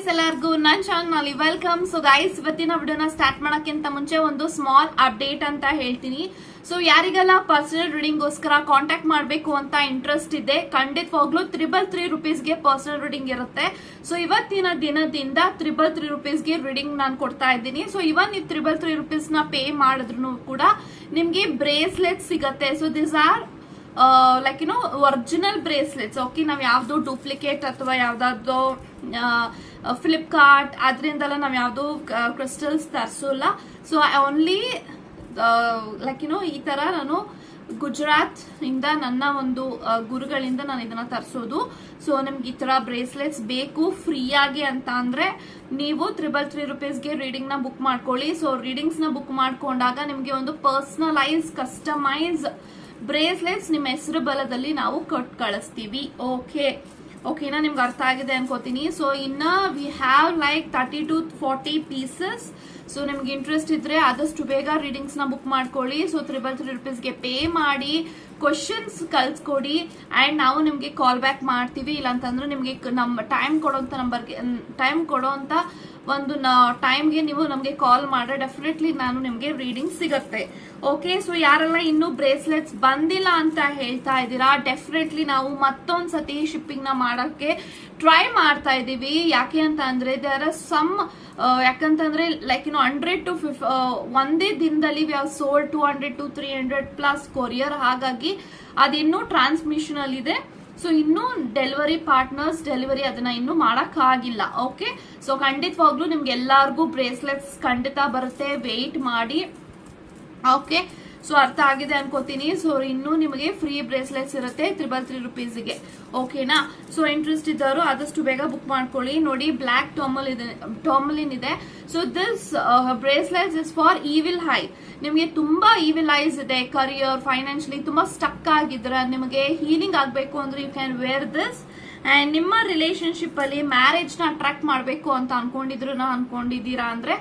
Guys, ಎಲ್ಲರಿಗೂ ನನ್ನ channel welcome. So guys, ಇವತ್ತಿನ ವಿಡಿಯೋನ ಸ್ಟಾರ್ಟ್ ಮಾಡೋಕ್ಕಿಂತ ಮುಂಚೆ ಒಂದು ಸ್ಮಾಲ್ ಅಪ್ಡೇಟ್ ಅಂತ ಹೇಳ್ತೀನಿ. ಸೊ ಯಾರಿಗೆಲ್ಲ ಪರ್ಸನಲ್ ರೀಡಿಂಗ್ಗೋಸ್ಕರ ಕಾಂಟ್ಯಾಕ್ಟ್ ಮಾಡಬೇಕು ಅಂತ ಇಂಟ್ರೆಸ್ಟ್ ಇದೆ, ಖಂಡಿತವಾಗ್ಲೂ 333 ರೂಪೀಸ್ಗೆ ಪರ್ಸನಲ್ ರೀಡಿಂಗ್ ಇರುತ್ತೆ. ಸೊ ಇವತ್ತಿನ ದಿನದಿಂದ 333 ರೂಪೀಸ್ಗೆ ರೀಡಿಂಗ್ ನಾನು ಕೊಡ್ತಾ ಇದ್ದೀನಿ. ಸೊ ಇವನ್ ಈ 333 ರೂಪೀಸ್ನ ಪೇ ಮಾಡಿದ್ರು ಕೂಡ ನಿಮ್ಗೆ ಬ್ರೇಸ್ಲೆಟ್ ಸಿಗತ್ತೆ. So this are original bracelets. Okay, ನಾವ್ ಯಾವ್ದು ಡೂಪ್ಲಿಕೇಟ್ ಅಥವಾ ಯಾವ್ದಾದ್ರು ಫ್ಲಿಪ್ಕಾರ್ಟ್ ಅದರಿಂದೆಲ್ಲ ನಾವ್ ಯಾವ್ದು ಕ್ರಿಸ್ಟಲ್ಸ್ ತರಿಸೋಲ್ಲ. ಸೊ ಓನ್ಲಿ ಈ ತರ ನಾನು ಗುಜರಾತ್ ಇಂದ ನನ್ನ ಒಂದು ಗುರುಗಳಿಂದ ನಾನು ಇದನ್ನ ತರಿಸೋದು. ಸೊ ನಿಮ್ಗೆ ಈ ತರ ಬ್ರೇಸ್ಲೆಟ್ಸ್ ಬೇಕು ಫ್ರೀ ಆಗಿ ಅಂತ ಅಂದ್ರೆ ನೀವು 333 ರೂಪೀಸ್ಗೆ ರೀಡಿಂಗ್ ನ ಬುಕ್ ಮಾಡ್ಕೊಳ್ಳಿ. ಸೊ ರೀಡಿಂಗ್ಸ್ ನ ಬುಕ್ ಮಾಡ್ಕೊಂಡಾಗ ನಿಮ್ಗೆ ಒಂದು ಪರ್ಸನಲೈಸ್ ಕಸ್ಟಮೈಸ್ ಬ್ರೇಸ್ಲೆಟ್ಸ್ ನಿಮ್ಮ ಹೆಸರು ಬಲದಲ್ಲಿ ನಾವು ಕೊಟ್ಟು ಕಳಿಸ್ತೀವಿ. ಓಕೆನಾ, ನಿಮ್ಗೆ ಅರ್ಥ ಆಗಿದೆ ಅನ್ಕೋತೀನಿ. ಸೊ ಇನ್ನ we have 30 to 40 pieces. So ನಿಮ್ಗೆ ಇಂಟ್ರೆಸ್ಟ್ ಇದ್ರೆ ಆದಷ್ಟು ಬೇಗ ರೀಡಿಂಗ್ಸ್ ನ ಬುಕ್ ಮಾಡ್ಕೊಳ್ಳಿ. ಸೊ 333 ರೂಪೀಸ್ಗೆ ಪೇ ಮಾಡಿ ಕ್ವಶನ್ಸ್ ಕಳ್ಸ್ಕೊಡಿ ಅಂಡ್ ನಾವು ನಿಮ್ಗೆ ಕಾಲ್ ಬ್ಯಾಕ್ ಮಾಡ್ತೀವಿ. ಇಲ್ಲಾಂತಂದ್ರೆ ನಿಮ್ಗೆ ನಮ್ಮ ಟೈಮ್ ಕೊಡೋಂತ ಒಂದು ಟೈಮ್ಗೆ ನೀವು ನಮ್ಗೆ ಕಾಲ್ ಮಾಡ್ರೆ ಡೆಫಿನೆಟ್ಲಿ ನಾನು ನಿಮ್ಗೆ ರೀಡಿಂಗ್ ಸಿಗತ್ತೆ. ಓಕೆ, ಸೊ ಯಾರೆಲ್ಲ ಇನ್ನೂ ಬ್ರೇಸ್ಲೆಟ್ಸ್ ಬಂದಿಲ್ಲ ಅಂತ ಹೇಳ್ತಾ ಇದ್ದೀರಾ, ಡೆಫಿನೆಟ್ಲಿ ನಾವು ಮತ್ತೊಂದ್ಸತಿ ಶಿಪ್ಪಿಂಗ್ ನ ಮಾಡಕ್ಕೆ ಟ್ರೈ ಮಾಡ್ತಾ ಇದೀವಿ. ಯಾಕೆ ಅಂತ ಅಂದ್ರೆ ದೇರ್ ಆರ್ ಸಮ್ ಯಾಕಂತಂದ್ರೆ 100 to 50 ಒಂದೇ ದಿನದಲ್ಲಿ we have sold 200 to 300 plus courier. ಹಾಗಾಗಿ ಅದಿನ್ನೂ ಟ್ರಾನ್ಸ್ಮಿಷನ್ ಅಲ್ಲಿ ಇದೆ. ಸೊ ಇನ್ನು ಡೆಲಿವರಿ ಪಾರ್ಟ್ನರ್ಸ್ ಡೆಲಿವರಿ ಅದನ್ನ ಇನ್ನು ಮಾಡಕ್ ಆಗಿಲ್ಲ. ಓಕೆ, ಸೊ ಖಂಡಿತವಾಗ್ಲೂ ನಿಮ್ಗೆ ಎಲ್ಲಾರ್ಗೂ ಬ್ರೇಸ್ಲೆಟ್ಸ್ ಖಂಡಿತ ಬರುತ್ತೆ, ವೆಯ್ಟ್ ಮಾಡಿ. ಓಕೆ, ಸೊ ಅರ್ಥ ಆಗಿದೆ ಅನ್ಕೋತೀನಿ. ಸೊ ಇನ್ನು ನಿಮಗೆ ಫ್ರೀ ಬ್ರೇಸ್ಲೆಟ್ಸ್ ಇರುತ್ತೆ 333 ರೂಪೀಸ್ಗೆ. ಓಕೆನಾ, ಸೊ ಇಂಟ್ರೆಸ್ಟ್ ಇದ್ದವರು ಆದಷ್ಟು ಬೇಗ ಬುಕ್ ಮಾಡ್ಕೊಳ್ಳಿ. ನೋಡಿ, ಬ್ಲಾಕ್ ಟರ್ಮಲಿನ್ ಇದೆ. So this bracelets is for evil eye. ನಿಮಗೆ ತುಂಬಾ ಈವಿಲ್ ಐಸ್ ಇದೆ, ಕರಿಯರ್ ಫೈನಾನ್ಷಿಯಲಿ ತುಂಬಾ ಸ್ಟಕ್ ಆಗಿದ್ರೆ, ನಿಮಗೆ ಹೀಲಿಂಗ್ ಆಗ್ಬೇಕು ಅಂದ್ರೆ you can wear this. And ನಿಮ್ಮ ರಿಲೇಶನ್ಶಿಪ್ ಅಲ್ಲಿ ಮ್ಯಾರೇಜ್ ನ ಅಟ್ರಾಕ್ಟ್ ಮಾಡ್ಬೇಕು ಅಂತ ಅನ್ಕೊಂಡಿದ್ದೀರಾ ಅಂದ್ರೆ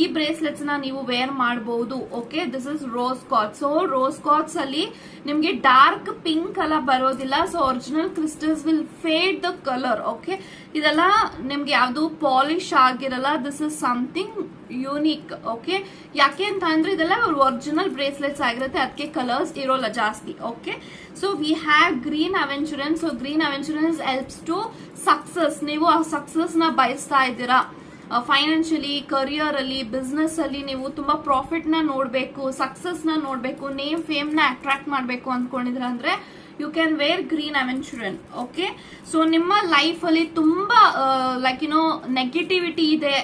ಈ ಬ್ರೇಸ್ಲೆಟ್ಸ್ ನ ನೀವು ವೇರ್ ಮಾಡಬಹುದು. Okay, this is rose quartz. So rose quartz ಅಲ್ಲಿ ನಿಮ್ಗೆ ಡಾರ್ಕ್ ಪಿಂಕ್ ಕಲರ್ ಬರೋದಿಲ್ಲ. So original crystals will fade the colour. Okay, ಇದೆಲ್ಲ ನಿಮ್ಗೆ ಯಾವ್ದು ಪಾಲಿಶ್ ಆಗಿರಲ್ಲ. This is something unique. Okay, ಯಾಕೆ ಅಂತ ಅಂದ್ರೆ ಇದೆಲ್ಲ ಒರಿಜಿನಲ್ ಬ್ರೇಸ್ಲೆಟ್ಸ್ ಆಗಿರುತ್ತೆ, ಅದಕ್ಕೆ ಕಲರ್ಸ್ ಇರೋಲ್ಲ ಜಾಸ್ತಿ. Okay, so we have green aventurines. So green aventurines helps to success. ನೀವು ಆ ಸಕ್ಸಸ್ ನ ಬಯಸ್ತಾ ಇದ್ದೀರಾ, ಫೈನಾನ್ಷಿಯಲಿ, ಕರಿಯರ್ ಅಲ್ಲಿ, ಬಿಸ್ನೆಸ್ ಅಲ್ಲಿ ನೀವು ತುಂಬಾ ಪ್ರಾಫಿಟ್ ನ ನೋಡ್ಬೇಕು, ಸಕ್ಸಸ್ ನ ನೋಡ್ಬೇಕು, ನೇಮ್ ಫೇಮ್ ನ ಅಟ್ರಾಕ್ಟ್ ಮಾಡ್ಬೇಕು ಅಂದ್ಕೊಂಡಿದ್ರ ಅಂದ್ರೆ you can wear green aventurine. Okay, so ನಿಮ್ಮ ಲೈಫ್ ಅಲ್ಲಿ ತುಂಬಾ ನೆಗೆಟಿವಿಟಿ ಇದೆ,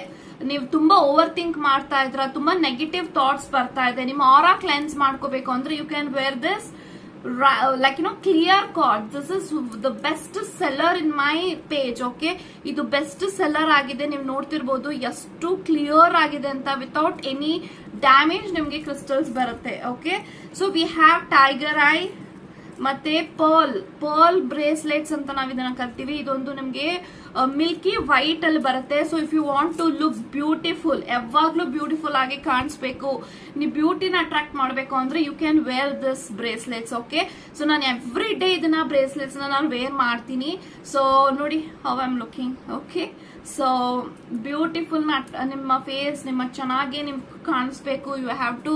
ನೀವು ತುಂಬಾ ಓವರ್ ಥಿಂಕ್ ಮಾಡ್ತಾ ಇದ್ರ, ತುಂಬಾ ನೆಗೆಟಿವ್ ಥಾಟ್ಸ್ ಬರ್ತಾ ಇದೆ, ನಿಮ್ಮ ಆರಾ ಕ್ಲೆನ್ಸ್ ಮಾಡ್ಕೋಬೇಕು ಅಂದ್ರೆ you can wear this clear cord. This is the best seller in my page. Okay, ಇದು ಬೆಸ್ಟ್ ಸೆಲ್ಲರ್ ಆಗಿದೆ. ನೀವು ನೋಡ್ತಿರ್ಬೋದು ಎಷ್ಟು ಕ್ಲಿಯರ್ ಆಗಿದೆ ಅಂತ. ವಿತೌಟ್ ಎನಿ ಡ್ಯಾಮೇಜ್ ನಿಮ್ಗೆ ಕ್ರಿಸ್ಟಲ್ಸ್ ಬರುತ್ತೆ. Okay, so we have tiger I ಮತ್ತೆ ಪರ್ಲ್ ಬ್ರೇಸ್ಲೆಟ್ಸ್ ಅಂತ ನಾವ್ ಇದನ್ನ ಕರಿತೀವಿ. ಇದೊಂದು ನಿಮ್ಗೆ ಮಿಲ್ಕಿ ವೈಟ್ ಅಲ್ಲಿ ಬರುತ್ತೆ. So if you want to look beautiful, ಯಾವಾಗ್ಲೂ ಬ್ಯೂಟಿಫುಲ್ ಆಗಿ ಕಾಣಿಸ್ಬೇಕು, ನೀವು ಬ್ಯೂಟಿನ ಅಟ್ರಾಕ್ಟ್ ಮಾಡಬೇಕು ಅಂದ್ರೆ you can wear this bracelets. Okay, so ನಾನು ಎವ್ರಿ ಡೇ ಇದನ್ನ ಬ್ರೇಸ್ಲೆಟ್ಸ್ ನಾನು ವೇರ್ ಮಾಡ್ತೀನಿ. ಸೊ ನೋಡಿ how I am looking. Okay, so beautiful ನಿಮ್ಮ ಫೇಸ್ ನಿಮ್ಮ ಚೆನ್ನಾಗಿ ನಿಮ್ ಕಾಣಿಸ್ಬೇಕು. You have to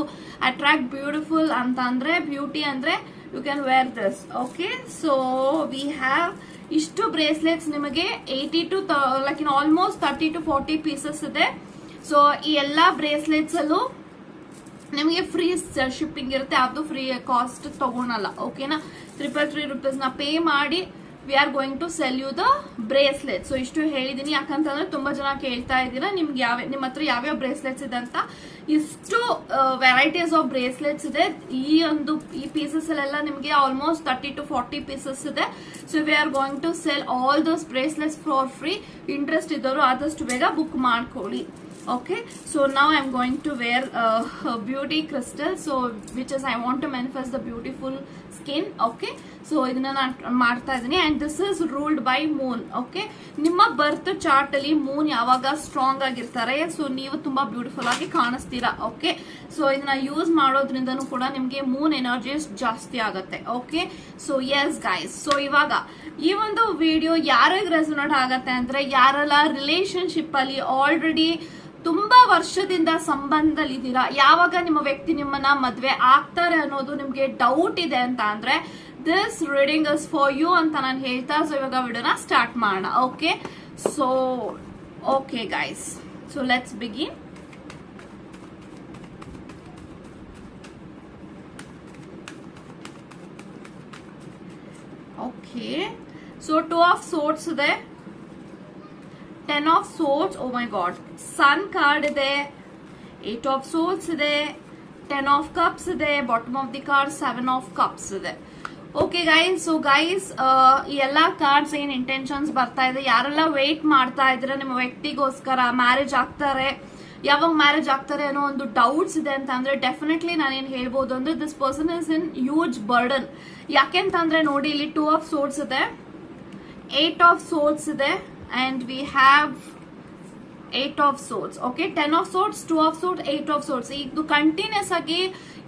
attract beautiful ಅಂತ ಅಂದ್ರೆ ಬ್ಯೂಟಿ ಅಂದ್ರೆ you can wear this. Okay, so we have ಇಷ್ಟು ಬ್ರೇಸ್ಲೆಟ್ಸ್ ನಿಮಗೆ 80 to ಆಲ್ಮೋಸ್ಟ್ 30 to 40 ಪೀಸಸ್ ಇದೆ. ಸೊ ಈ ಎಲ್ಲಾ ಬ್ರೇಸ್ಲೆಟ್ಸ್ ಅಲ್ಲೂ ನಿಮಗೆ ಫ್ರೀ ಶಿಪ್ಪಿಂಗ್ ಇರುತ್ತೆ, ಯಾವ್ದು ಫ್ರೀ ಕಾಸ್ಟ್ ತಗೊಳಲ್ಲ. ಓಕೆನಾ, 333 ರೂಪೀಸ್ ನ ಪೇ ಮಾಡಿ we are going to sell you the bracelet. So ಇಷ್ಟು ಹೇಳಿದೀನಿ ಯಾಕಂತಂದ್ರೆ ತುಂಬಾ ಜನ ಕೇಳ್ತಾ ಇದ್ದೀರಾ ನಿಮ್ಗೆ ನಿಮ್ಮ ಹತ್ರ ಯಾವ್ಯಾವ ಬ್ರೇಸ್ಲೆಟ್ಸ್ ಇದೆ ಅಂತ. ಇಷ್ಟು ವೆರೈಟೀಸ್ ಆಫ್ ಬ್ರೇಸ್ಲೆಟ್ಸ್ ಇದೆ. ಈ ಪೀಸಸ್ ಅಲ್ಲೆಲ್ಲ ನಿಮ್ಗೆ ಆಲ್ಮೋಸ್ಟ್ 30 to 40 ಪೀಸಸ್ ಇದೆ. So we are going to sell all those bracelets for free. Interest ಇದ್ದವರು ಆದಷ್ಟು ಬೇಗ ಬುಕ್ ಮಾಡ್ಕೊಳ್ಳಿ. Okay, so now I'm going to wear beauty crystal, so which is I want to manifest the beautiful skin. Okay, so ಇದನ್ನ ನಾನು ಮಾಡ್ತಾ ಇದ್ದೀನಿ. And this is ruled by Moon. Okay, ನಿಮ್ಮ ಬರ್ತ್ chart ಅಲ್ಲಿ ಮೂನ್ ಯಾವಾಗ strong ಆಗಿರ್ತಾರೆ, so ನೀವು ತುಂಬಾ ಬ್ಯೂಟಿಫುಲ್ ಆಗಿ ಕಾಣಿಸ್ತೀರಾ. ಓಕೆ, ಸೊ ಇದನ್ನ ಯೂಸ್ ಮಾಡೋದ್ರಿಂದನೂ ಕೂಡ ನಿಮ್ಗೆ ಮೂನ್ ಎನರ್ಜೀಸ್ ಜಾಸ್ತಿ ಆಗುತ್ತೆ. Okay, so yes guys, so ಇವಾಗ ಈ ಒಂದು ವಿಡಿಯೋ ಯಾರಿಗೆ ರೆಸೊನೇಟ್ ಆಗತ್ತೆ ಅಂದ್ರೆ, ಯಾರೆಲ್ಲ ರಿಲೇಶನ್ಶಿಪ್ ಅಲ್ಲಿ ಆಲ್ರೆಡಿ ತುಂಬಾ ವರ್ಷದಿಂದ ಸಂಬಂಧದಲ್ಲಿದ್ದೀರಾ, ಯಾವಾಗ ನಿಮ್ಮ ವ್ಯಕ್ತಿ ನಿಮ್ಮನ್ನ ಮದ್ವೆ ಆಗ್ತಾರೆ ಅನ್ನೋದು ನಿಮ್ಗೆ ಡೌಟ್ ಇದೆ ಅಂತ ಅಂದ್ರೆ this reading is for you ಅಂತ ನಾನು ಹೇಳ್ತಾ, ಸೊ ಇವಾಗ ವಿಡಿಯೋನ ಸ್ಟಾರ್ಟ್ ಮಾಡೋಣ. Okay, so okay guys, so let's begin. Okay, so 2 of swords ಇದೆ, 10 of swords, oh my god, sun card ಇದೆ, 8 ಆಫ್ ಸೋರ್ಟ್ಸ್ ಇದೆ, 10 ಆಫ್ ಕಪ್ಸ್ ಇದೆ, bottom of the card 7 of cups ಇದೆ. ಓಕೆ ಗೈಸ್, ಸೊ ಗೈಸ್ ಈ ಎಲ್ಲಾ cards ಏನ್ intentions ಬರ್ತಾ ಇದೆ, ಯಾರೆಲ್ಲ ವೇಟ್ ಮಾಡ್ತಾ ಇದ್ರೆ ನಿಮ್ಮ ವ್ಯಕ್ತಿಗೋಸ್ಕರ ಮ್ಯಾರೇಜ್ ಆಗ್ತಾರೆ, ಯಾವಾಗ ಮ್ಯಾರೇಜ್ ಆಗ್ತಾರೆ ಅನ್ನೋ ಒಂದು ಡೌಟ್ಸ್ ಇದೆ ಅಂತ ಅಂದ್ರೆ ಡೆಫಿನೆಟ್ಲಿ ನಾನೇನ್ ಹೇಳ್ಬೋದು ಅಂದ್ರೆ this person is in huge burden. ಯಾಕೆಂತಂದ್ರೆ ನೋಡಿ, ಇಲ್ಲಿ 2 ಆಫ್ ಸೋರ್ಟ್ಸ್ ಇದೆ, 8 ಆಫ್ ಸೋರ್ಟ್ಸ್ ಇದೆ, and we have 8 of swords. Okay, 10 of swords, 2 of swords, 8 of swords. ಇದು ಕಂಟಿನ್ಯೂಸ್ ಆಗಿ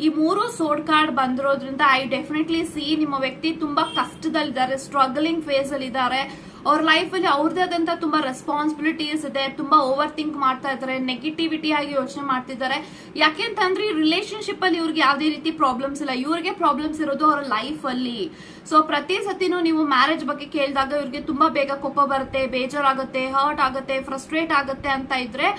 ಈ 3 ಸೋರ್ಡ್ ಕಾರ್ಡ್ ಬಂದಿರೋದ್ರಿಂದ ಐ ಡೆಫಿನೆಟ್ಲಿ ಸಿ ನಿಮ್ಮ ವ್ಯಕ್ತಿ ತುಂಬಾ ಕಷ್ಟದಲ್ಲಿದ್ದಾರೆ, ಸ್ಟ್ರಗಲಿಂಗ್ ಫೇಸ್ ಅಲ್ಲಿ ಇದ್ದಾರೆ. ಅವ್ರ ಲೈಫ್ ಅಲ್ಲಿ ಅವ್ರದೇ ಆದಂತ ತುಂಬಾ ರೆಸ್ಪಾನ್ಸಿಬಿಲಿಟೀಸ್ ಇದೆ, ತುಂಬಾ ಓವರ್ ಥಿಂಕ್ ಮಾಡ್ತಾ ಇದ್ದಾರೆ, ನೆಗೆಟಿವಿಟಿ ಆಗಿ ಯೋಚನೆ ಮಾಡ್ತಿದ್ದಾರೆ. ಯಾಕೆಂತಂದ್ರೆ ಈ ರಿಲೇಶನ್ಶಿಪ್ ಅಲ್ಲಿ ಇವ್ರಿಗೆ ಯಾವ್ದೇ ರೀತಿ ಪ್ರಾಬ್ಲಮ್ಸ್ ಇಲ್ಲ, ಇವ್ರಿಗೆ ಪ್ರಾಬ್ಲಮ್ಸ್ ಇರೋದು ಅವ್ರ ಲೈಫ್ ಅಲ್ಲಿ. ಸೊ ಪ್ರತಿ ಸತಿನೂ ನೀವು ಮ್ಯಾರೇಜ್ ಬಗ್ಗೆ ಕೇಳಿದಾಗ ಇವ್ರಿಗೆ ತುಂಬಾ ಬೇಗ ಕೋಪ ಬರುತ್ತೆ, ಬೇಜಾರಾಗುತ್ತೆ, ಹರ್ಟ್ ಆಗುತ್ತೆ, ಫ್ರಸ್ಟ್ರೇಟ್ ಆಗುತ್ತೆ ಅಂತ ಇದ್ರೆ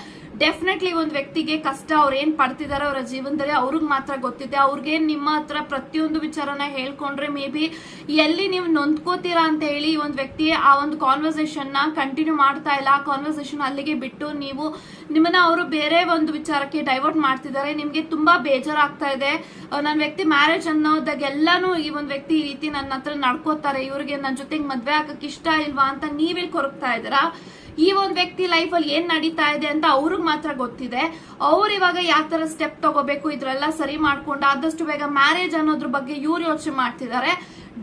ಡೆಫಿನೆಟ್ಲಿ ಒಂದ್ ವ್ಯಕ್ತಿಗೆ ಕಷ್ಟ ಅವ್ರ ಏನ್ ಪಡ್ತಿದಾರೆ ಅವರ ಜೀವನದಲ್ಲಿ ಅವ್ರಿಗೆ ಮಾತ್ರ ಗೊತ್ತಿದೆ. ಅವ್ರಿಗೆ ನಿಮ್ಮ ಹತ್ರ ಪ್ರತಿಯೊಂದು ವಿಚಾರನ ಹೇಳ್ಕೊಂಡ್ರೆ ಮೇ ಬಿ ಎಲ್ಲಿ ನೀವು ನೊಂದ್ಕೋತೀರಾ ಅಂತ ಹೇಳಿ ಒಂದ್ ವ್ಯಕ್ತಿ ಆ ಒಂದು ಕಾನ್ವರ್ಸೇಷನ್ ನ ಕಂಟಿನ್ಯೂ ಮಾಡ್ತಾ ಇಲ್ಲ, ಆ ಕಾನ್ವರ್ಸೇಷನ್ ಅಲ್ಲಿಗೆ ಬಿಟ್ಟು ನೀವು ನಿಮ್ಮನ್ನ ಅವರು ಬೇರೆ ಒಂದು ವಿಚಾರಕ್ಕೆ ಡೈವರ್ಟ್ ಮಾಡ್ತಿದ್ದಾರೆ. ನಿಮ್ಗೆ ತುಂಬಾ ಬೇಜಾರಾಗ್ತಾ ಇದೆ, ನನ್ನ ವ್ಯಕ್ತಿ ಮ್ಯಾರೇಜ್ ಅನ್ನೋದಾಗೆಲ್ಲಾನು ಈ ಒಂದ್ ವ್ಯಕ್ತಿ ಈ ರೀತಿ ನನ್ನ ಹತ್ರ ನಡ್ಕೋತಾರೆ, ಇವ್ರಿಗೆ ನನ್ನ ಜೊತೆಗೆ ಮದ್ವೆ ಆಗಕ್ ಇಷ್ಟ ಇಲ್ವಾ ಅಂತ ನೀವಿಲ್ಲಿ ಕೊರಗ್ತಾ ಇದ್ದೀರಾ. ಈ ಒಂದ್ ವ್ಯಕ್ತಿ ಲೈಫ್ ಅಲ್ಲಿ ಏನ್ ನಡೀತಾ ಇದೆ ಅಂತ ಅವ್ರಿಗೆ ಮಾತ್ರ ಗೊತ್ತಿದೆ. ಅವ್ರು ಇವಾಗ ಯಾವ ತರ ಸ್ಟೆಪ್ ತಗೋಬೇಕು ಇದ್ರೆಲ್ಲ ಸರಿ ಮಾಡ್ಕೊಂಡು ಆದಷ್ಟು ಬೇಗ ಮ್ಯಾರೇಜ್ ಅನ್ನೋದ್ರ ಬಗ್ಗೆ ಇವ್ರು ಯೋಚನೆ ಮಾಡ್ತಿದ್ದಾರೆ.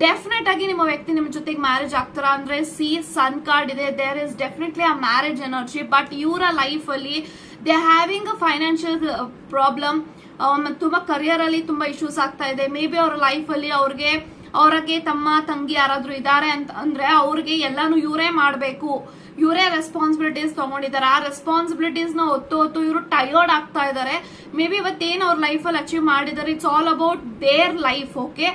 ಡೆಫಿನೆಟ್ ಆಗಿ ನಿಮ್ಮ ವ್ಯಕ್ತಿ ನಿಮ್ ಜೊತೆಗೆ ಮ್ಯಾರೇಜ್ ಆಗ್ತಾರ ಅಂದ್ರೆ ಸಿ ಸನ್ ಕಾರ್ಡ್ ಇದೆ, there is definitely a marriage energy. But ಇವರ ಲೈಫ್ ಅಲ್ಲಿ they having a financial problem, ತುಂಬಾ ಕರಿಯರ್ ಅಲ್ಲಿ ತುಂಬಾ ಇಶ್ಯೂಸ್ ಆಗ್ತಾ ಇದೆ. ಮೇ ಬಿ ಅವ್ರ ಲೈಫ್ ಅಲ್ಲಿ ಅವ್ರಿಗೆ ತಮ್ಮ ತಂಗಿ ಯಾರಾದ್ರೂ ಇದಾರೆ ಅಂತ ಅಂದ್ರೆ ಅವ್ರಿಗೆ ಎಲ್ಲಾನು ಇವರೇ ಮಾಡ್ಬೇಕು, ಇವರೇ ರೆಸ್ಪಾನ್ಸಿಬಿಲಿಟೀಸ್ ತಗೊಂಡಿದ್ದಾರೆ. ಆ ರೆಸ್ಪಾನ್ಸಿಬಿಲಿಟೀಸ್ ನ ಹೊತ್ತು ಇವರು ಟಯರ್ಡ್ ಆಗ್ತಾ ಇದ್ದಾರೆ. ಮೇ ಬಿ ಇವತ್ತೇನು ಅವ್ರ ಲೈಫ್ ಅಲ್ಲಿ ಅಚೀವ್ ಮಾಡಿದ್ದಾರೆ, it's all about their life. Okay,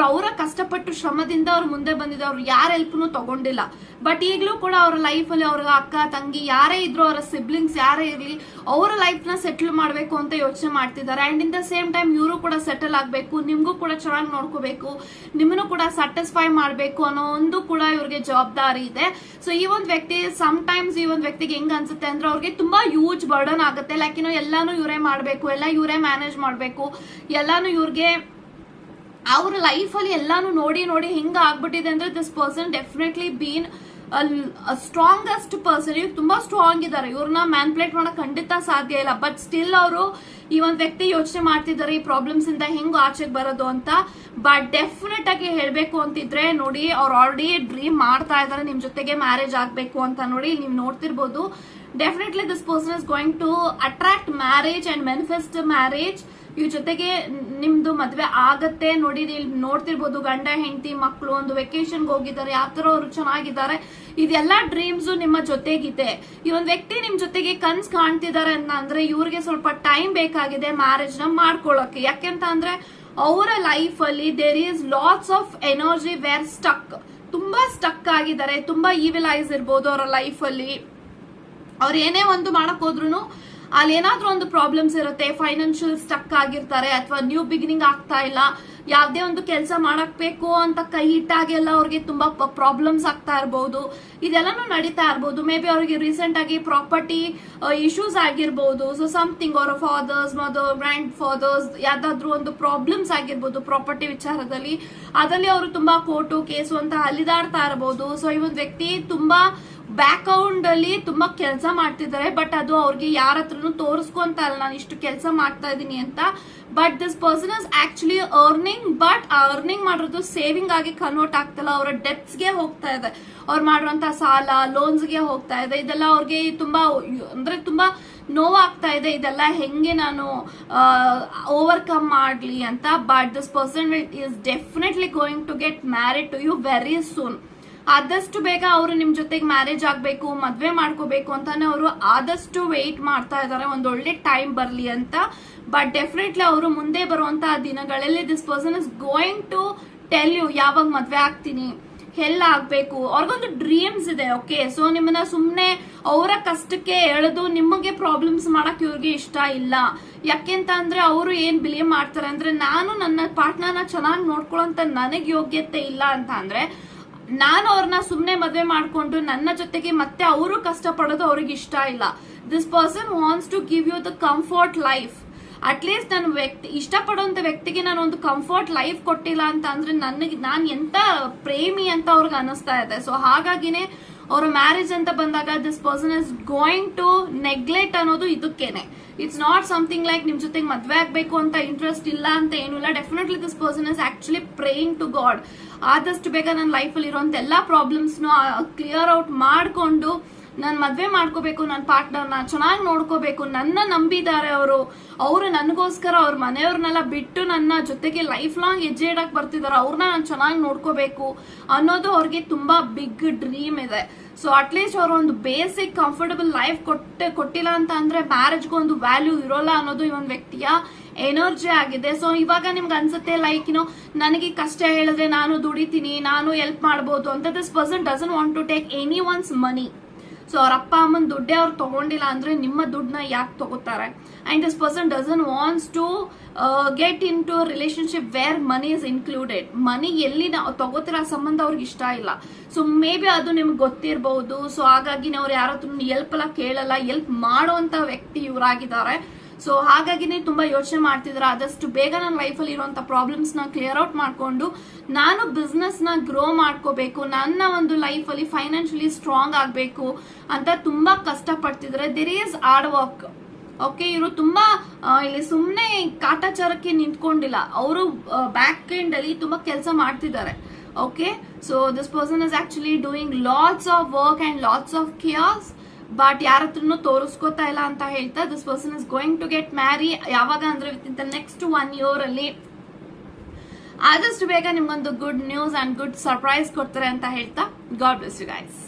ಅವರ ಕಷ್ಟಪಟ್ಟು ಶ್ರಮದಿಂದ ಅವ್ರು ಮುಂದೆ ಬಂದಿದ್ದಾರೆ, ಅವ್ರು ಯಾರ ಹೆಲ್ಪ್ನು ತಗೊಂಡಿಲ್ಲ. ಬಟ್ ಈಗಲೂ ಕೂಡ ಅವ್ರ ಲೈಫ್ ಅಲ್ಲಿ ಅವ್ರ ಅಕ್ಕ ತಂಗಿ ಯಾರೇ ಇದ್ರು, ಅವರ ಸಿಬ್ಲಿಂಗ್ಸ್ ಯಾರೇ ಇರ್ಲಿ, ಅವರ ಲೈಫ್ ನ ಸೆಟಲ್ ಮಾಡ್ಬೇಕು ಅಂತ ಯೋಚನೆ ಮಾಡ್ತಿದ್ದಾರೆ. And in the same time ಇವರು ಕೂಡ ಸೆಟಲ್ ಆಗ್ಬೇಕು, ನಿಮ್ಗೂ ಕೂಡ ಚೆನ್ನಾಗಿ ನೋಡ್ಕೋಬೇಕು, ನಿಮ್ಮನ್ನು ಕೂಡ ಸ್ಯಾಟಿಸ್ಫೈ ಮಾಡ್ಬೇಕು ಅನ್ನೋ ಒಂದು ಕೂಡ ಇವ್ರಿಗೆ ಜವಾಬ್ದಾರಿ ಇದೆ. ಸೊ ಈ ಒಂದು ವ್ಯಕ್ತಿ ಸಮ್ ಟೈಮ್ಸ್ ಈ ಒಂದು ವ್ಯಕ್ತಿಗೆ ಹೆಂಗ್ ಅನ್ಸುತ್ತೆ ಅಂದ್ರೆ ಅವ್ರಿಗೆ ತುಂಬಾ ಹ್ಯೂಜ್ ಬರ್ಡನ್ ಆಗುತ್ತೆ. ಲೈಕ್ ಎಲ್ಲಾನು ಇವರೇ ಮಾಡ್ಬೇಕು, ಎಲ್ಲ ಇವರೇ ಮ್ಯಾನೇಜ್ ಮಾಡ್ಬೇಕು, ಎಲ್ಲಾನು ಇವ್ರಿಗೆ ಅವ್ರ ಲೈಫ್ ಅಲ್ಲಿ ಎಲ್ಲಾನು ನೋಡಿ ಹೆಂಗ ಆಗ್ಬಿಟ್ಟಿದೆ ಅಂದ್ರೆ this person definitely been strongest person. ಇವ್ರು ತುಂಬಾ ಸ್ಟ್ರಾಂಗ್ ಇದಾರೆ, ಇವ್ರನ್ನ ಮ್ಯಾನ್ಪ್ಲೇಟ್ ಮಾಡಕ್ ಖಂಡಿತ ಸಾಧ್ಯ ಇಲ್ಲ. ಬಟ್ ಸ್ಟಿಲ್ ಅವರು ಈ ಒಂದ್ ವ್ಯಕ್ತಿ ಯೋಚನೆ ಮಾಡ್ತಿದ್ದಾರೆ ಈ ಪ್ರಾಬ್ಲಮ್ಸ್ ಇಂದ ಹೆಂಗ್ ಆಚೆಗೆ ಬರೋದು ಅಂತ. ಬಟ್ ಡೆಫಿನೆಟ್ ಆಗಿ ಹೇಳ್ಬೇಕು ಅಂತಿದ್ರೆ ನೋಡಿ, ಅವ್ರು ಆಲ್ರೆಡಿ ಡ್ರೀಮ್ ಮಾಡ್ತಾ ಇದಾರೆ ನಿಮ್ ಜೊತೆಗೆ ಮ್ಯಾರೇಜ್ ಆಗ್ಬೇಕು ಅಂತ. ನೋಡಿ ನೀವು ನೋಡ್ತಿರ್ಬೋದು, definitely this person is going to attract marriage and manifest marriage. ಇವ್ರ ಜೊತೆಗೆ ನಿಮ್ದು ಮದ್ವೆ ಆಗತ್ತೆ. ನೋಡಿ ಇಲ್ಲಿ ನೋಡ್ತಿರ್ಬೋದು, ಗಂಡ ಹೆಂಡತಿ ಮಕ್ಕಳು ಒಂದು ವೆಕೇಶನ್ಗೆ ಹೋಗಿದ್ದಾರೆ, ಯಾವ ತರ ಅವರು ಚೆನ್ನಾಗಿದ್ದಾರೆ. ಇದೆಲ್ಲಾ ಡ್ರೀಮ್ಸ್ ನಿಮ್ಮ ಜೊತೆಗಿದೆ. ಈ ಒಂದ್ ವ್ಯಕ್ತಿ ನಿಮ್ ಜೊತೆಗೆ ಕನ್ಸ್ ಕಾಣ್ತಿದ್ದಾರೆ ಅಂತ ಅಂದ್ರೆ ಇವ್ರಿಗೆ ಸ್ವಲ್ಪ ಟೈಮ್ ಬೇಕಾಗಿದೆ ಮ್ಯಾರೇಜ್ ನ ಮಾಡ್ಕೊಳಕ್ಕೆ. ಯಾಕೆಂತ ಅಂದ್ರೆ ಅವರ ಲೈಫ್ ಅಲ್ಲಿ there is lots of energy were stuck, ತುಂಬಾ ಸ್ಟಕ್ ಆಗಿದ್ದಾರೆ, ತುಂಬಾ ಈವಿಲ್ ಐಸ್ ಇರ್ಬೋದು ಅವರ ಲೈಫ್ ಅಲ್ಲಿ. ಅವ್ರು ಏನೇ ಒಂದು ಮಾಡಕ್ ಹೋದ್ರು ಅಲ್ಲಿ ಏನಾದ್ರೂ ಒಂದು ಪ್ರಾಬ್ಲಮ್ಸ್ ಇರುತ್ತೆ, ಫೈನಾನ್ಷಿಯಲ್ ಸ್ಟಕ್ ಆಗಿರ್ತಾರೆ, ಅಥವಾ ನ್ಯೂ ಬಿಗಿನಿಂಗ್ ಆಗ್ತಾ ಇಲ್ಲ, ಯಾವ್ದೇ ಒಂದು ಕೆಲಸ ಮಾಡಕ್ಬೇಕು ಅಂತ ಕೈ ಇಟ್ಟಾಗೆಲ್ಲ ಅವ್ರಿಗೆ ತುಂಬಾ ಪ್ರಾಬ್ಲಮ್ಸ್ ಆಗ್ತಾ ಇರ್ಬೋದು. ಇದೆಲ್ಲಾನು ನಡೀತಾ ಇರ್ಬೋದು. ಮೇ ಬಿ ಅವ್ರಿಗೆ ರೀಸೆಂಟ್ ಆಗಿ ಪ್ರಾಪರ್ಟಿ ಇಶ್ಯೂಸ್ ಆಗಿರ್ಬೋದು. ಸೊ ಸಮಥಿಂಗ್ ಅವರ ಫಾದರ್ಸ್, ಮದರ್, ಗ್ರ್ಯಾಂಡ್ ಫಾದರ್ಸ್ ಯಾವ್ದಾದ್ರು ಒಂದು ಪ್ರಾಬ್ಲಮ್ಸ್ ಆಗಿರ್ಬೋದು ಪ್ರಾಪರ್ಟಿ ವಿಚಾರದಲ್ಲಿ. ಅದರಲ್ಲಿ ಅವರು ತುಂಬಾ ಕೋರ್ಟು ಕೇಸು ಅಂತ ಅಲಿದಾಡ್ತಾ ಇರಬಹುದು. ಸೊ ಈ ಒಂದು ವ್ಯಕ್ತಿ ತುಂಬಾ ಬ್ಯಾಕ್ಗ್ರೌಂಡ್ ಅಲ್ಲಿ ತುಂಬಾ ಕೆಲಸ ಮಾಡ್ತಿದ್ದಾರೆ, ಬಟ್ ಅದು ಅವ್ರಿಗೆ ಯಾರ ಹತ್ರನು ತೋರಿಸ್ಕೊಂತ ಇಲ್ಲ ನಾನು ಇಷ್ಟು ಕೆಲಸ ಮಾಡ್ತಾ ಇದೀನಿ ಅಂತ. But this person is actually earning, but ಆ ಅರ್ನಿಂಗ್ ಮಾಡಿರೋದು ಸೇವಿಂಗ್ ಆಗಿ ಕನ್ವರ್ಟ್ ಆಗ್ತಿಲ್ಲ, ಅವರ ಡೆಪ್ಸ್ ಗೆ ಹೋಗ್ತಾ ಇದೆ, ಅವ್ರು ಮಾಡಿರುವಂತ ಸಾಲ ಲೋನ್ಸ್ ಗೆ ಹೋಗ್ತಾ ಇದೆ. ಇದೆಲ್ಲ ಅವ್ರಿಗೆ ತುಂಬಾ ಅಂದ್ರೆ ತುಂಬಾ ನೋವಾಗ್ತಾ ಇದೆ, ಇದೆಲ್ಲ ಹೆಂಗೆ ನಾನು ಓವರ್ಕಮ್ ಮಾಡ್ಲಿ ಅಂತ. But this person is definitely going to get married to you very soon. ಆದಷ್ಟು ಬೇಗ ಅವರು ನಿಮ್ ಜೊತೆಗೆ ಮ್ಯಾರೇಜ್ ಆಗ್ಬೇಕು, ಮದ್ವೆ ಮಾಡ್ಕೋಬೇಕು ಅಂತಾನೆ ಅವರು ಆದಷ್ಟು ವೆಯ್ಟ್ ಮಾಡ್ತಾ ಇದಾರೆ, ಒಂದ್ ಒಳ್ಳೆ ಟೈಮ್ ಬರ್ಲಿ ಅಂತ. ಬಟ್ ಡೆಫಿನೆಟ್ಲಿ ಅವರು ಮುಂದೆ ಬರುವಂತಹ ದಿನಗಳಲ್ಲಿ this person is going to tell you ಯಾವಾಗ ಮದ್ವೆ ಆಗ್ತೀನಿ, ಎಲ್ಲ ಆಗ್ಬೇಕು, ಅವ್ರಿಗೊಂದು ಡ್ರೀಮ್ಸ್ ಇದೆ. ಓಕೆ, ಸೊ ನಿಮ್ಮನ್ನ ಸುಮ್ನೆ ಅವರ ಕಷ್ಟಕ್ಕೆ ಎಳೆದು ನಿಮಗೆ ಪ್ರಾಬ್ಲಮ್ಸ್ ಮಾಡಕ್ ಇವ್ರಿಗೆ ಇಷ್ಟ ಇಲ್ಲ. ಯಾಕೆಂತ ಅಂದ್ರೆ ಅವರು ಏನ್ ಬಿಲೀವ್ ಮಾಡ್ತಾರೆ ಅಂದ್ರೆ, ನಾನು ನನ್ನ ಪಾರ್ಟ್ನರ್ನ ಚೆನ್ನಾಗಿ ನೋಡ್ಕೊಳ್ಳೋಂತ ನನಗ್ ಯೋಗ್ಯತೆ ಇಲ್ಲ ಅಂತ ಅಂದ್ರೆ ನಾನು ಅವ್ರನ್ನ ಸುಮ್ನೆ ಮದ್ವೆ ಮಾಡ್ಕೊಂಡು ನನ್ನ ಜೊತೆಗೆ ಮತ್ತೆ ಅವರು ಕಷ್ಟ ಪಡೋದು ಅವ್ರಿಗೆ ಇಷ್ಟ ಇಲ್ಲ. This person wants to give you the comfort life. At least ನಾನು ಇಷ್ಟಪಡುವಂತ ವ್ಯಕ್ತಿಗೆ ನಾನು ಒಂದು ಕಂಫರ್ಟ್ ಲೈಫ್ ಕೊಟ್ಟಿಲ್ಲ ಅಂತ ಅಂದ್ರೆ ನಾನು ಎಂತ ಪ್ರೇಮಿ ಅಂತ ಅವ್ರಿಗೆ ಅನಿಸ್ತಾ ಇದೆ. ಸೊ ಹಾಗಾಗಿನೇ ಅವ್ರ ಮ್ಯಾರೇಜ್ ಅಂತ ಬಂದಾಗ this person is going to neglect ಅನ್ನೋದು ಇದಕ್ಕೇನೆ. ಇಟ್ಸ್ ನಾಟ್ ಸಮಥಿಂಗ್ ಲೈಕ್ ನಿಮ್ ಜೊತೆಗೆ ಮದ್ವೆ ಆಗ್ಬೇಕು ಅಂತ ಇಂಟ್ರೆಸ್ಟ್ ಇಲ್ಲ ಅಂತ ಏನೂ ಇಲ್ಲ. Definitely this person is actually praying to God, ಆದಷ್ಟು ಬೇಗ ನನ್ನ ಲೈಫಲ್ಲಿ ಇರುವಂತ ಎಲ್ಲಾ ಪ್ರಾಬ್ಲಮ್ಸ್ ಕ್ಲಿಯರ್ ಔಟ್ ಮಾಡ್ಕೊಂಡು ನಾನು ಮದ್ವೆ ಮಾಡ್ಕೋಬೇಕು, ನನ್ನ ಪಾರ್ಟ್ನರ್ನ ಚೆನ್ನಾಗಿ ನೋಡ್ಕೋಬೇಕು, ನನ್ನ ನಂಬಿದ್ದಾರೆ ಅವರು ನನಗೋಸ್ಕರ ಅವ್ರ ಮನೆಯವ್ರನ್ನೆಲ್ಲ ಬಿಟ್ಟು ನನ್ನ ಜೊತೆಗೆ ಲೈಫ್ ಲಾಂಗ್ ಹೆಜ್ಜೆ ಇಡಕ್ ಬರ್ತಿದಾರೆ, ಅವ್ರನ್ನ ನಾನು ಚೆನ್ನಾಗಿ ನೋಡ್ಕೋಬೇಕು ಅನ್ನೋದು ಅವ್ರಿಗೆ ತುಂಬಾ ಬಿಗ್ ಡ್ರೀಮ್ ಇದೆ. ಸೊ ಅಟ್ಲೀಸ್ಟ್ ಅವ್ರ ಒಂದು ಬೇಸಿಕ್ ಕಂಫರ್ಟಬಲ್ ಲೈಫ್ ಕೊಟ್ಟಿಲ್ಲ ಅಂತ ಅಂದ್ರೆ ಮ್ಯಾರೇಜ್ಗೂ ಒಂದು ವ್ಯಾಲ್ಯೂ ಇರೋಲ್ಲ ಅನ್ನೋದು ಈ ಒಂದು ವ್ಯಕ್ತಿಯ ಎನರ್ಜಿ ಆಗಿದೆ. ಸೊ ಇವಾಗ ನಿಮ್ಗೆ ಅನ್ಸುತ್ತೆ ಲೈಕ್ ನನಗೆ ಕಷ್ಟ ಹೇಳಿದ್ರೆ ನಾನು ದುಡಿತೀನಿ, ನಾನು ಹೆಲ್ಪ್ ಮಾಡಬಹುದು ಅಂತ. This person doesn't want to take any one's money. So ಅವ್ರ ಅಪ್ಪ ಅಮ್ಮನ ದುಡ್ಡೇ ಅವ್ರು ತಗೊಂಡಿಲ್ಲ ಅಂದ್ರೆ ನಿಮ್ಮ ದುಡ್ಡನ್ನ ಯಾಕೆ ತಗೋತಾರೆ? And this person doesn't wants to get into relationship where money is included. Money ಎಲ್ಲಿ ನಾವು ತಗೋತಿರೋ ಸಂಬಂಧ ಅವ್ರಿಗೆ ಇಷ್ಟ ಇಲ್ಲ. ಸೊ ಮೇ ಬಿ ಅದು ನಿಮ್ಗೆ ಗೊತ್ತಿರಬಹುದು. ಸೊ ಹಾಗಾಗಿ ಅವ್ರು ಯಾರ ಹತ್ರ ಹೆಲ್ಪ್ ಎಲ್ಲ ಕೇಳಲ್ಲ, ಹೆಲ್ಪ್ ಮಾಡುವಂತ ವ್ಯಕ್ತಿ ಇವರಾಗಿದ್ದಾರೆ. ಸೊ ಹಾಗಾಗಿನೇ ತುಂಬಾ ಯೋಚನೆ ಮಾಡ್ತಿದ್ರೆ ಆದಷ್ಟು ಬೇಗ ನನ್ನ ಲೈಫಲ್ಲಿ ಇರುವಂತ ಪ್ರಾಬ್ಲಮ್ಸ್ ನ ಕ್ಲಿಯರ್ ಔಟ್ ಮಾಡ್ಕೊಂಡು ನಾನು ಬಿಸ್ನೆಸ್ ನ ಗ್ರೋ ಮಾಡ್ಕೋಬೇಕು, ನನ್ನ ಒಂದು ಲೈಫ್ ಅಲ್ಲಿ ಫೈನಾನ್ಷಿಯಲಿ ಸ್ಟ್ರಾಂಗ್ ಆಗ್ಬೇಕು ಅಂತ ತುಂಬಾ ಕಷ್ಟ ಪಡ್ತಿದ್ರೆ. There is hard work. Okay, ಇವರು ತುಂಬಾ ಇಲ್ಲಿ ಸುಮ್ನೆ ಕಾಟಾಚಾರಕ್ಕೆ ನಿಂತ್ಕೊಂಡಿಲ್ಲ, ಅವರು ಬ್ಯಾಕ್ ಎಂಡ್ ಅಲ್ಲಿ ತುಂಬಾ ಕೆಲಸ ಮಾಡ್ತಿದ್ದಾರೆ. Okay, so this person is actually doing lots of work and lots of cares, but ಯಾರ ಹತ್ರನು ತೋರಿಸ್ಕೋತಾ ಇಲ್ಲ ಅಂತ ಹೇಳ್ತಾ this person is going to get marry. ಯಾವಾಗ ಅಂದ್ರೆ ವಿತ್ ದ ನೆಕ್ಸ್ಟ್ 1 year ಅಲ್ಲಿ ಆದಷ್ಟು ಬೇಗ ನಿಮ್ಗೊಂದು good news and good surprise ಕೊಡ್ತಾರೆ ಅಂತ ಹೇಳ್ತಾ ಗಾಡ್ ಬ್ಲೆಸ್ ಯು ಗೈಸ್.